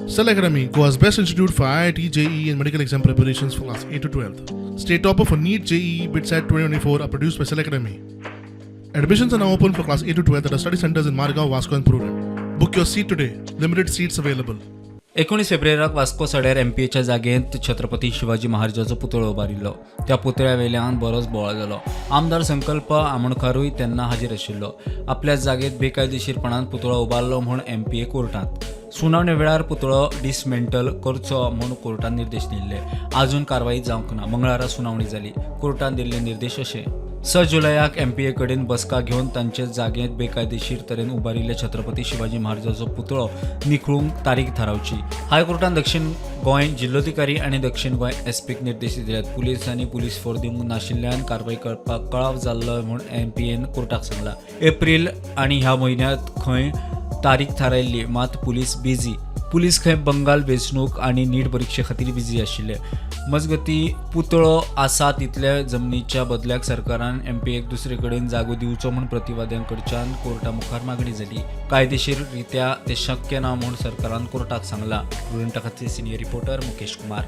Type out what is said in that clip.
Cell Academy, Goa's best institute for IIT, JEE and medical exam preparations for class 8 to 12th. State topper for NEET, JEE, BITSAT 2024 are produced by Cell Academy. Admissions are now open for class 8 to 12th at our study centers in Margao, Vasco and Purur. Book your seat today. Limited seats available. 19 फेब्रुवाराक Vasco सड्यार MPAच्या जागेंत Chhatrapati Shivaji महाराजाचो पुतळो उबारिल्लो. त्या पुतळ्या वेल्यान बरोच बोवाळ जालो. आमदार संकल्प आमोणकारूय तेन्ना हाजीर आशिल्लो. आपल्या जागेत बेकायदेशीरपणान पुतळो उबारलो म्हूण MPA कोर्टांत. सुनावणे वेळार पुतळो डिसमेंटल करचो म्हूण कोर्टान निर्देश दिल्ले. आजून कारवाई जावंक ना. मंगळारा सुनावणी जाली. कोर्टान दिल्ले निर्देश अशे: 6 जुलयाक MPA कडेन बसका घेवन तांचे जागेंत बेकायदेशीर तरेन उबारिल्ले छत्रपती शिवाजी महाराजाचो पुतळो निखळूंक तारीख थारावची. हायकोर्टान दक्षिण गोंय जिल्लोधिकारी आनी दक्षिण गोंय SPक निर्देश दिल्यात. पुलिसांनी पुलीस फोर्स दिवंक नाशिल्ल्यान कारवाई करपाक कळाव जाल्लो म्हूण MPAन कोर्टाक सांगला. एप्रील आनी ह्या म्हयन्यांत खंय तारीख थारायल्ली, मात पुलीस बिजी. पुलीस खंय बंगाल वेंचणूक आनी नीट परीक्षे खातीर बिजी आशिल्ले. मजगती पुतळो आसा तितल्या जमनीच्या बदल्याक सरकारान MPAक दुसरे कडेन जागो दिवचो म्हूण प्रतिवाद्यां कडच्यान कोर्टा मुखार मागणी जाली. कायदेशीर रित्या ते शक्य ना म्हूण सरकारान कोर्टाक सांगला. प्रुडंटा खातीर सिनियर रिपोर्टर मुकेश कुमार.